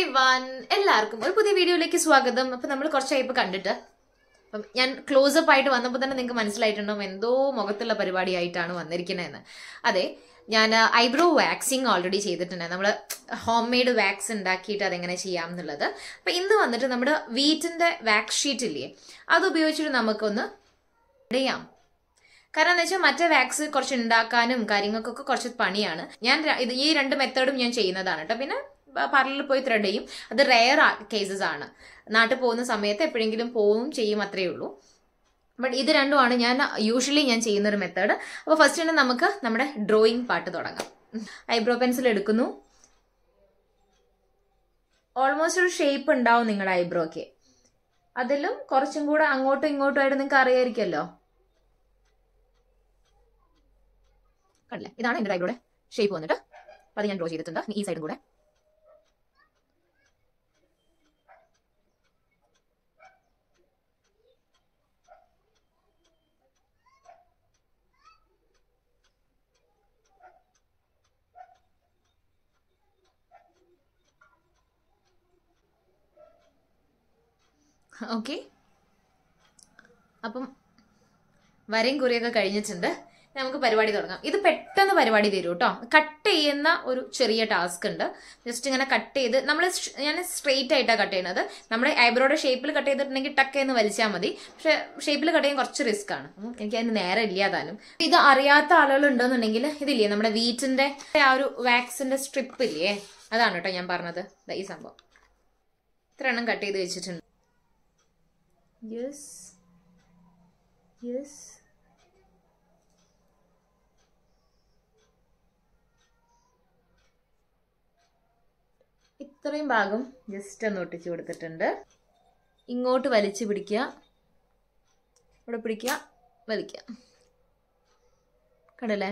Everyone, എല്ലാവർക്കും ഒരു പുതിയ വീഡിയോയിലേക്ക് സ്വാഗതം. അപ്പൊ നമ്മൾ കുറച്ചായി ഇപ്പൊ കണ്ടിട്ട് അപ്പം ഞാൻ ക്ലോസപ്പ് ആയിട്ട് വന്നപ്പോൾ തന്നെ നിങ്ങൾക്ക് മനസ്സിലായിട്ടുണ്ടാവും എന്തോ മുഖത്തുള്ള പരിപാടിയായിട്ടാണ് വന്നിരിക്കുന്നതെന്ന്. അതെ, ഞാൻ ഐബ്രോ വാക്സിങ് ഓൾറെഡി ചെയ്തിട്ടുണ്ട്. നമ്മൾ ഹോം മെയ്ഡ് വാക്സ് ഉണ്ടാക്കിയിട്ട് അതെങ്ങനെ ചെയ്യാം എന്നുള്ളത്. അപ്പൊ ഇന്ന് വന്നിട്ട് നമ്മുടെ വീറ്റിന്റെ വാക്സ് ഷീറ്റ് ഇല്ലേ, അത് ഉപയോഗിച്ചിട്ട് നമുക്കൊന്ന് ചെയ്യാം. കാരണം എന്താ വെച്ചാൽ മറ്റേ വാക്സ് കുറച്ച് ഉണ്ടാക്കാനും കാര്യങ്ങൾക്കൊക്കെ കുറച്ച് പണിയാണ്. ഈ രണ്ട് മെത്തേഡും ഞാൻ ചെയ്യുന്നതാണ് കേട്ടോ. പിന്നെ പാർലറിൽ പോയി ത്രെഡ് ചെയ്യും. അത് റെയർ കേസസ് ആണ്. നാട്ടിൽ പോകുന്ന സമയത്ത് എപ്പോഴെങ്കിലും പോവും ചെയ്യും, അത്രയേ ഉള്ളൂ. ബട്ട് ഇത് രണ്ടുമാണ് ഞാൻ യൂഷ്വലി ചെയ്യുന്ന ഒരു മെത്തേഡ്. അപ്പോൾ ഫസ്റ്റ് തന്നെ നമുക്ക് നമ്മുടെ ഡ്രോയിങ് പാർട്ട് തുടങ്ങാം. ഐബ്രോ പെൻസിൽ എടുക്കുന്നു. ഓൾമോസ്റ്റ് ഒരു ഷേപ്പ് ഉണ്ടാവും നിങ്ങളുടെ ഐബ്രോക്ക്. അതിലും കുറച്ചും കൂടെ അങ്ങോട്ടും ഇങ്ങോട്ടും ആയിട്ട് നിങ്ങൾക്ക് അറിയായിരിക്കുമല്ലോ. കണ്ടില്ലേ, ഇതാണ് എൻ്റെ ഐബ്രോയുടെ ഷേപ്പ് വന്നിട്ട്. അത് ഞാൻ ഡ്രോ ചെയ്തിട്ടുണ്ട്. ഈ സൈഡും കൂടെ ഓക്കെ. അപ്പം വരയും കുറിയൊക്കെ കഴിഞ്ഞിട്ടുണ്ട്. നമുക്ക് പരിപാടി തുടങ്ങാം. ഇത് പെട്ടെന്ന് പരിപാടി തരും കേട്ടോ. കട്ട് ചെയ്യുന്ന ഒരു ചെറിയ ടാസ്ക് ഉണ്ട്. ജസ്റ്റ് ഇങ്ങനെ കട്ട് ചെയ്ത് ഞാൻ സ്ട്രെയിറ്റ് ആയിട്ടാണ് കട്ട് ചെയ്യുന്നത്. നമ്മുടെ ഐബ്രോയുടെ ഷേപ്പിൽ കട്ട് ചെയ്തിട്ടുണ്ടെങ്കിൽ ടക്കെന്ന് വലിച്ചാൽ മതി. പക്ഷെ ഷേപ്പിൽ കട്ട് ചെയ്യാൻ കുറച്ച് റിസ്ക് ആണ്. എനിക്ക് അതിന് നേരെ ഇല്ലാതാനും. ഇത് അറിയാത്ത ആളുകൾ ഉണ്ടെന്നുണ്ടെങ്കിൽ ഇതില്ലേ, നമ്മുടെ വീറ്റിന്റെ ആ ഒരു വാക്സിന്റെ സ്ട്രിപ്പ് ഇല്ലേ, അതാണ് കേട്ടോ ഞാൻ പറഞ്ഞത്. ഈ സംഭവം ഇത്ര എണ്ണം കട്ട് ചെയ്ത് വെച്ചിട്ടുണ്ട്. യെസ് യെസ്, ഇത്രയും ഭാഗം ജസ്റ്റ് ഒന്ന് ഒട്ടിച്ചു കൊടുത്തിട്ടുണ്ട്. ഇങ്ങോട്ട് വലിച്ചു പിടിക്കുക, ഇവിടെ പിടിക്കുക, വലിക്കുക. കണ്ടല്ലേ?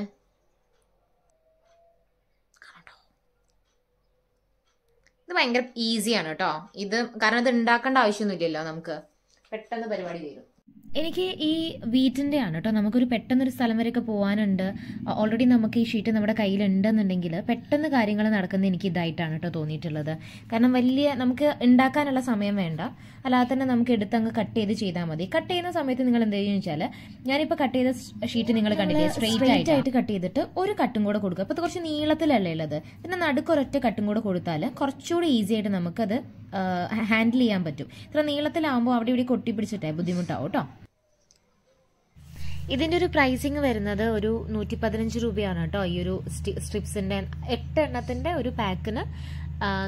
ഇത് ഭയങ്കര ഈസിയാണ് കേട്ടോ. ഇത് കാരണം ഇത് ഉണ്ടാക്കേണ്ട ആവശ്യമൊന്നുമില്ലല്ലോ, നമുക്ക് പെട്ടെന്ന് പരിപാടി തീരും. എനിക്ക് ഈ വീറ്റിൻ്റെ ആണ് കേട്ടോ. നമുക്കൊരു പെട്ടെന്നൊരു സ്ഥലം വരെയൊക്കെ പോകാനുണ്ട്. ഓൾറെഡി നമുക്ക് ഈ ഷീറ്റ് നമ്മുടെ കയ്യിലുണ്ടെന്നുണ്ടെങ്കിൽ പെട്ടെന്ന് കാര്യങ്ങൾ നടക്കുന്നത് എനിക്ക് ഇതായിട്ടാണ് കേട്ടോ തോന്നിയിട്ടുള്ളത്. കാരണം വലിയ നമുക്ക് ഉണ്ടാക്കാനുള്ള സമയം വേണ്ട. അല്ലാതെ തന്നെ നമുക്ക് എടുത്തങ്ങ് കട്ട് ചെയ്ത് ചെയ്താൽ മതി. കട്ട് ചെയ്യുന്ന സമയത്ത് നിങ്ങൾ എന്ത് ചെയ്യുമെന്ന് വെച്ചാൽ, ഞാനിപ്പോൾ കട്ട് ചെയ്ത ഷീറ്റ് നിങ്ങൾ കണ്ടില്ലേ, സ്ട്രെയിറ്റ് ആയിട്ട് കട്ട് ചെയ്തിട്ട് ഒരു കട്ടും കൂടെ കൊടുക്കുക. അപ്പോൾ ഇത് കുറച്ച് നീളത്തിലല്ലേ ഉള്ളത്. പിന്നെ നടുക്കൊരൊറ്റ കട്ടും കൂടെ കൊടുത്താൽ കുറച്ചുകൂടി ഈസി ആയിട്ട് നമുക്കത് ഹാൻഡിൽ ചെയ്യാൻ പറ്റും. ഇത്ര നീളത്തിലാവുമ്പോൾ അവിടെ ഇവിടെ കൊട്ടിപ്പിടിച്ചിട്ടേ ബുദ്ധിമുട്ടാവും കേട്ടോ. ഇതിൻ്റെ ഒരു പ്രൈസിങ് വരുന്നത് ഒരു 115 രൂപയാണ് കേട്ടോ. ഈ ഒരു സ്ട്രിപ്സിൻ്റെ 8 എണ്ണത്തിൻ്റെ ഒരു പാക്കിന്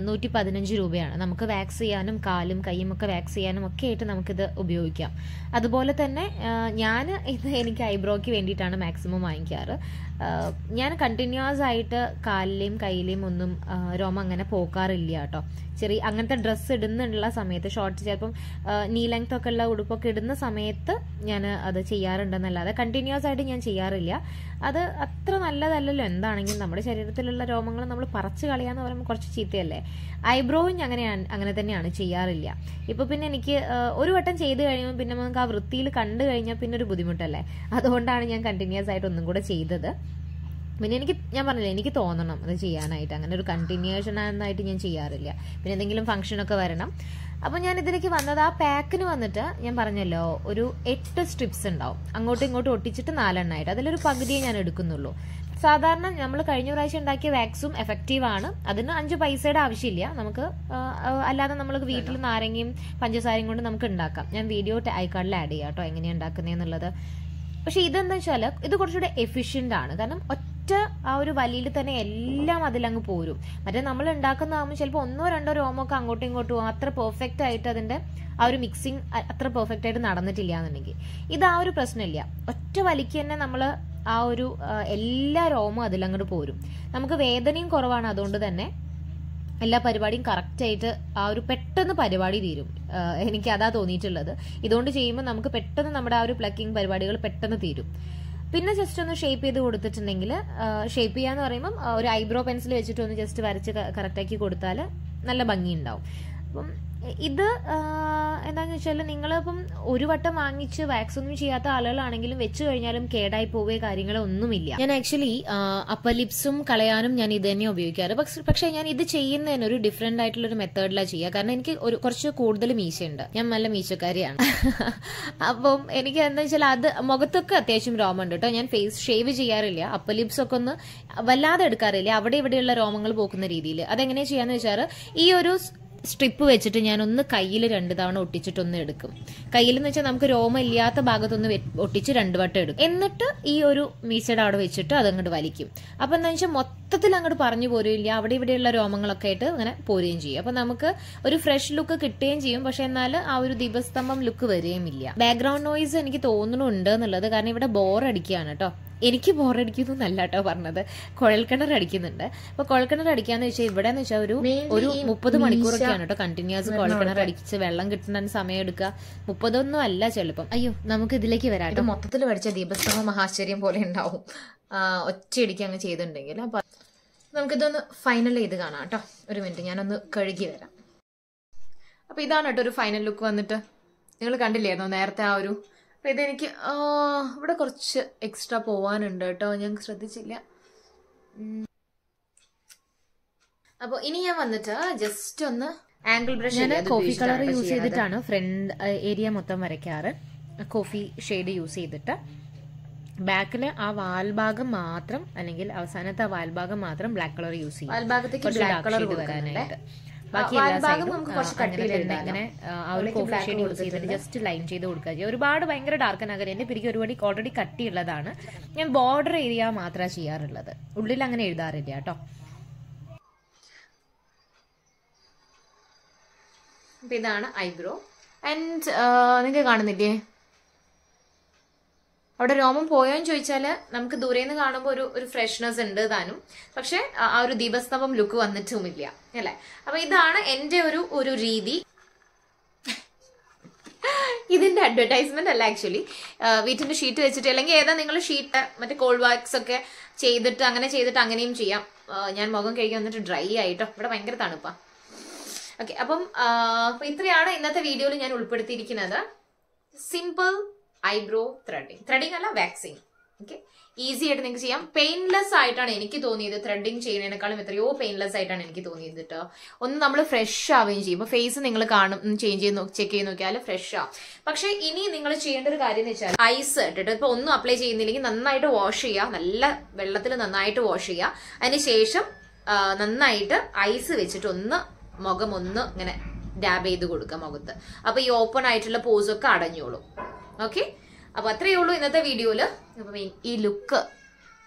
115 രൂപയാണ്. നമുക്ക് വാക്സ് ചെയ്യാനും കാലും കൈയും ഒക്കെ വാക്സ് ചെയ്യാനും ഒക്കെ ആയിട്ട് നമുക്കിത് ഉപയോഗിക്കാം. അതുപോലെ തന്നെ എനിക്ക് ഐബ്രോയ്ക്ക് വേണ്ടിയിട്ടാണ് മാക്സിമം വാങ്ങിക്കാറ്. ഞാൻ കണ്ടിന്യൂസ് ആയിട്ട് കാലിലെയും കയ്യിലെയും ഒന്നും രോമം അങ്ങനെ പോക്കാറില്ല കേട്ടോ. അങ്ങനത്തെ ഡ്രസ്സ് ഇടുന്നുള്ള സമയത്ത്, ഷോർട്ട്സ് ചിലപ്പം നീ ലെങ്ത് ഒക്കെ ഉള്ള ഉടുപ്പൊക്കെ ഇടുന്ന സമയത്ത് ഞാൻ അത് ചെയ്യാറുണ്ടെന്നല്ലാതെ കണ്ടിന്യൂസ് ആയിട്ട് ഞാൻ ചെയ്യാറില്ല. അത് അത്ര നല്ലതല്ലല്ലോ. എന്താണെങ്കിലും നമ്മുടെ ശരീരത്തിലുള്ള രോമങ്ങൾ നമ്മൾ പറിച്ചു കളയാന്ന് പറയുമ്പോൾ കുറച്ച് ചീത്തയല്ലേ. ഐബ്രോയും അങ്ങനെ തന്നെയാണ്, ചെയ്യാറില്ല. ഇപ്പൊ പിന്നെ എനിക്ക് ഒരു വട്ടം ചെയ്ത് കഴിയുമ്പോൾ പിന്നെ നമുക്ക് ആ വൃത്തിയിൽ കണ്ടു കഴിഞ്ഞാൽ പിന്നെ ഒരു ബുദ്ധിമുട്ടല്ലേ. അതുകൊണ്ടാണ് ഞാൻ കണ്ടിന്യൂസ് ആയിട്ട് ഒന്നും കൂടെ ചെയ്തത്. പിന്നെ ഞാൻ പറഞ്ഞില്ലേ, എനിക്ക് തോന്നണം അത് ചെയ്യാനായിട്ട്. അങ്ങനെ ഒരു കണ്ടിന്യൂഷൻ ആയിട്ട് ഞാൻ ചെയ്യാറില്ല. പിന്നെ എന്തെങ്കിലും ഫംഗ്ഷനൊക്കെ വരണം. അപ്പോൾ ഞാൻ ഇതിലേക്ക് വന്നത്, ആ പാക്കിന് വന്നിട്ട് ഞാൻ പറഞ്ഞല്ലോ ഒരു 8 സ്ട്രിപ്സ് ഉണ്ടാവും. അങ്ങോട്ടും ഇങ്ങോട്ടും ഒട്ടിച്ചിട്ട് 4 എണ്ണമായിട്ട്. അതിലൊരു പകുതിയെ ഞാൻ എടുക്കുന്നുള്ളൂ. സാധാരണ നമ്മൾ കഴിഞ്ഞ പ്രാവശ്യം ഉണ്ടാക്കിയ വാക്സും എഫക്റ്റീവ് ആണ്. അതിന് 5 പൈസയുടെ ആവശ്യമില്ല. നമുക്ക് അല്ലാതെ നമ്മൾ വീട്ടിൽ നാരങ്ങയും പഞ്ചസാരയും കൊണ്ട് നമുക്ക് ഉണ്ടാക്കാം. ഞാൻ വീഡിയോ ഐക്കാർഡിൽ ആഡ് ചെയ്യാം കേട്ടോ എങ്ങനെയാണ് ഉണ്ടാക്കുന്നതെന്നുള്ളത്. പക്ഷെ ഇതെന്താ വെച്ചാൽ ഇത് കുറച്ചുകൂടെ എഫിഷ്യൻ്റ് ആണ്. കാരണം ആ ഒരു വലിയിൽ തന്നെ എല്ലാം അതിലങ്ങ് പോരും. മറ്റേ നമ്മൾ ഉണ്ടാക്കുന്നതാകുമ്പോൾ ചിലപ്പോൾ 1-2 രോമൊക്കെ അങ്ങോട്ടും ഇങ്ങോട്ടും പോകും. അത്ര പെർഫെക്റ്റ് ആയിട്ട് അതിന്റെ ആ ഒരു മിക്സിങ് അത്ര പെർഫെക്റ്റ് ആയിട്ട് നടന്നിട്ടില്ല എന്നുണ്ടെങ്കിൽ ഇത് ആ ഒരു പ്രശ്നമില്ല. ഒറ്റ വലിക്ക് തന്നെ നമ്മൾ ആ ഒരു എല്ലാ രോമവും അതിലങ്ങോട്ട് പോരും. നമുക്ക് വേദനയും കുറവാണ്. അതുകൊണ്ട് തന്നെ എല്ലാ പരിപാടിയും കറക്റ്റായിട്ട് ആ ഒരു പെട്ടെന്ന് പരിപാടി തീരും. എനിക്ക് അതാ തോന്നിയിട്ടുള്ളത്. ഇതുകൊണ്ട് ചെയ്യുമ്പോൾ നമുക്ക് പെട്ടെന്ന് നമ്മുടെ ആ ഒരു പ്ലക്കിംഗ് പരിപാടികൾ പെട്ടെന്ന് തീരും. പിന്നെ ജസ്റ്റ് ഒന്ന് ഷേപ്പ് ചെയ്ത് കൊടുത്തിട്ടുണ്ടെങ്കിൽ, ഷേപ്പ് ചെയ്യാന്ന് പറയുമ്പം ഒരു ഐബ്രോ പെൻസിൽ വെച്ചിട്ട് ഒന്ന് ജസ്റ്റ് വരച്ച് കറക്റ്റാക്കി കൊടുത്താൽ നല്ല ഭംഗി ഉണ്ടാവും. അപ്പം ഇത് എന്താണെന്ന് വെച്ചാൽ നിങ്ങളിപ്പം ഒരു വട്ടം വാങ്ങിച്ച് വാക്സ് ഒന്നും ചെയ്യാത്ത ആളുകളാണെങ്കിലും വെച്ച് കഴിഞ്ഞാലും കേടായി പോവുക കാര്യങ്ങളോ ഒന്നുമില്ല. ഞാൻ ആക്ച്വലി അപ്പർ ലിപ്സും കളയാനും ഞാൻ ഇത് തന്നെ ഉപയോഗിക്കാറ്. പക്ഷെ ഞാൻ ഇത് ചെയ്യുന്നതിന് ഒരു ഡിഫറെന്റ് ആയിട്ടുള്ള ഒരു മെത്തേഡിലാണ് ചെയ്യുക. കാരണം എനിക്ക് കുറച്ച് കൂടുതൽ മീശയുണ്ട്, ഞാൻ നല്ല മീശക്കാരിയാണ്. അപ്പം എനിക്ക് എന്താ വെച്ചാൽ അത് മുഖത്തൊക്കെ അത്യാവശ്യം രോമമുണ്ട് കേട്ടോ. ഞാൻ ഫേസ് ഷേവ് ചെയ്യാറില്ല, അപ്പർ ലിപ്സ് ഒക്കെ ഒന്ന് വല്ലാതെ എടുക്കാറില്ല, അവിടെ ഇവിടെയുള്ള രോമങ്ങൾ പോക്കുന്ന രീതിയിൽ. അതെങ്ങനെയാ ചെയ്യാന്ന് വെച്ചാൽ ഈ ഒരു സ്ട്രിപ്പ് വെച്ചിട്ട് ഞാനൊന്ന് കയ്യിൽ 2 തവണ ഒട്ടിച്ചിട്ടൊന്ന് എടുക്കും. കയ്യിലെന്ന് വെച്ചാൽ നമുക്ക് രോമം ഇല്ലാത്ത ഭാഗത്തൊന്ന് ഒട്ടിച്ച് 2 വട്ടം എടുക്കും. എന്നിട്ട് ഈ ഒരു മീശയുടെ അവിടെ വെച്ചിട്ട് അതങ്ങോട്ട് വലിക്കും. അപ്പൊ എന്താ വെച്ചാൽ മൊത്തത്തിൽ അങ്ങോട്ട് പറഞ്ഞു പോരുമില്ല, അവിടെ ഇവിടെയുള്ള രോമങ്ങളൊക്കെ ആയിട്ട് അങ്ങനെ പോരുകയും ചെയ്യും. അപ്പൊ നമുക്ക് ഒരു ഫ്രഷ് ലുക്ക് കിട്ടുകയും ചെയ്യും. പക്ഷെ എന്നാൽ ആ ഒരു ദീപസ്തംഭം ലുക്ക് വരികയും ഇല്ല. ബാക്ക്ഗ്രൗണ്ട് നോയിസ് എനിക്ക് തോന്നുന്നുണ്ട് എന്നുള്ളത്, കാരണം ഇവിടെ ബോറടിക്കുകയാണ് കേട്ടോ. എനിക്ക് ബോറടിക്കുന്നു എന്നല്ല കേട്ടോ പറഞ്ഞത്, കുഴൽക്കിണർ അടിക്കുന്നുണ്ട്. അപ്പൊ കുഴൽക്കിണർ അടിക്കാന്ന് വെച്ചാൽ ഇവിടെ എന്ന് വെച്ചാൽ ഒരു 30 മണിക്കൂറൊക്കെയാണ് കേട്ടോ കണ്ടിന്യൂസ് കുഴൽക്കിണർ അടിച്ച് വെള്ളം കിട്ടുന്ന സമയം എടുക്കുക. 30 അല്ല ചിലപ്പം. അയ്യോ, നമുക്ക് ഇതിലേക്ക് വരാം. ഇത് മൊത്തത്തിൽ പഠിച്ച ദീപസ്തംഭ മഹാശ്ചര്യം പോലെ ഉണ്ടാവും ഒറ്റയടിക്ക് അങ്ങ് ചെയ്തിട്ടുണ്ടെങ്കിൽ. അപ്പൊ നമുക്കിതൊന്ന് ഫൈനൽ ചെയ്ത് കാണാം കേട്ടോ. ഒരു മിനിറ്റ്, ഞാനൊന്ന് കഴുകി വരാം. അപ്പൊ ഇതാണ് കേട്ടോ ഒരു ഫൈനൽ ലുക്ക് വന്നിട്ട്. നിങ്ങൾ കണ്ടില്ലായിരുന്നോ നേരത്തെ ആ ഒരു. അപ്പൊ ഇതെനിക്ക് ഇവിടെ കുറച്ച് എക്സ്ട്രാ പോവാനുണ്ട് കേട്ടോ, ഞാൻ ശ്രദ്ധിച്ചില്ല. അപ്പൊ ഇനി ഞാൻ വന്നിട്ട് ജസ്റ്റ് ഒന്ന് angle brush, coffee colour use ചെയ്തിട്ടാണ് ഫ്രണ്ട് ഏരിയ മൊത്തം വരയ്ക്കാറ്. കോഫി ഷെയ്ഡ് യൂസ് ചെയ്തിട്ട് ബാക്കില് ആ വാൽഭാഗം മാത്രം, അല്ലെങ്കിൽ അവസാനത്തെ ആ വാൽഭാഗം മാത്രം ബ്ലാക്ക് കളർ യൂസ് ചെയ്യും. വാൽഭാഗത്തേക്ക് ബ്ലാക്ക് കളർ വരാനായിട്ട്. ബാക്കി എല്ലാ സൈഡും ഇങ്ങനെ ആ ഒരു കോഫി ഷെയ്ഡ് യൂസ് ചെയ്തിട്ട് ജസ്റ്റ് ലൈൻ ചെയ്ത് കൊടുക്കുക ചെയ്യുക. ഒരുപാട് ഭയങ്കര ഡാർക്ക് ആകരുത്. എന്റെ പിരിക്ക് ഒരുപാട് ഓൾറെഡി കട്ടിയുള്ളതാണ്. ഞാൻ ബോർഡർ ഏരിയ മാത്രമാണ് ചെയ്യാറുള്ളത്, ഉള്ളിൽ അങ്ങനെ എഴുതാറില്ല കേട്ടോ. അപ്പൊ ഇതാണ് ഐബ്രോ. ആൻഡ് നിങ്ങൾക്ക് കാണുന്നില്ലേ അവിടെ രോമം പോയോന്ന് ചോദിച്ചാല് നമുക്ക് ദൂരെ നിന്ന് കാണുമ്പോൾ ഒരു ഫ്രഷ്നെസ് ഉണ്ട് താനും, പക്ഷെ ആ ഒരു ദീപസ്തംഭം ലുക്ക് വന്നിട്ടുമില്ല അല്ലെ. അപ്പൊ ഇതാണ് എന്റെ ഒരു രീതി. ഇതിന്റെ അഡ്വർടൈസ്മെന്റ് അല്ല ആക്ച്വലി. വീട്ടിന്റെ ഷീറ്റ് വെച്ചിട്ട്, അല്ലെങ്കിൽ ഏതാ നിങ്ങൾ ഷീറ്റ് മറ്റേ കോൾഡ് വാക്സ് ഒക്കെ ചെയ്തിട്ട് അങ്ങനെയും ചെയ്യാം. ഞാൻ മുഖം കഴുകി വന്നിട്ട് ഡ്രൈ ആയിട്ടോ, ഇവിടെ ഭയങ്കര തണുപ്പാ. ഓക്കെ, അപ്പം ഇത്രയാണ് ഇന്നത്തെ വീഡിയോയിൽ ഞാൻ ഉൾപ്പെടുത്തിയിരിക്കുന്നത്. സിമ്പിൾ ഐബ്രോ ത്രെഡിങ് അല്ല, വാക്സിങ്. ഓക്കെ, ഈസി ആയിട്ട് നിങ്ങൾക്ക് ചെയ്യാം. പെയിൻലെസ് ആയിട്ടാണ് എനിക്ക് തോന്നിയത്. ത്രെഡിങ് ചെയ്യുന്നതിനേക്കാളും എത്രയോ പെയിൻലെസ് ആയിട്ടാണ് എനിക്ക് തോന്നിയത് കേട്ടോ. ഒന്ന് നമ്മൾ ഫ്രഷ് ആവുകയും ചെയ്യും. ഇപ്പൊ ഫേസ് നിങ്ങൾ കാണും, ചെക്ക് ചെയ്ത് നോക്കിയാൽ ഫ്രഷ് ആവും. പക്ഷെ ഇനി നിങ്ങൾ ചെയ്യേണ്ട ഒരു കാര്യം എന്ന് വെച്ചാൽ ഐസ് ഇട്ടിട്ട് ഇപ്പൊ ഒന്നും അപ്ലൈ ചെയ്യുന്നില്ലെങ്കിൽ നന്നായിട്ട് വാഷ് ചെയ്യുക, നല്ല വെള്ളത്തിൽ നന്നായിട്ട് വാഷ് ചെയ്യുക. അതിനുശേഷം നന്നായിട്ട് ഐസ് വെച്ചിട്ട് മുഖം ഒന്ന് ഇങ്ങനെ ഡാബ് ചെയ്ത് കൊടുക്കുക മുഖത്ത്. അപ്പൊ ഈ ഓപ്പൺ ആയിട്ടുള്ള പോസ് ഒക്കെ അടഞ്ഞോളും. ഓക്കെ, അപ്പൊ അത്രയേ ഉള്ളൂ ഇന്നത്തെ വീഡിയോയില്. അപ്പം ഈ ലുക്ക്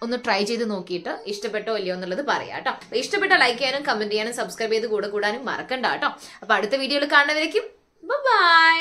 ഒന്ന് ട്രൈ ചെയ്ത് നോക്കിയിട്ട് ഇഷ്ടപ്പെട്ടോ ഇല്ലയോ എന്നുള്ളത് പറയാം കേട്ടോ. ഇഷ്ടപ്പെട്ട ലൈക്ക് ചെയ്യാനും കമന്റ് ചെയ്യാനും സബ്സ്ക്രൈബ് ചെയ്ത് കൂടാനും മറക്കണ്ട കേട്ടോ. അപ്പൊ അടുത്ത വീഡിയോയിൽ കാണുന്നവരേക്കും ബൈ.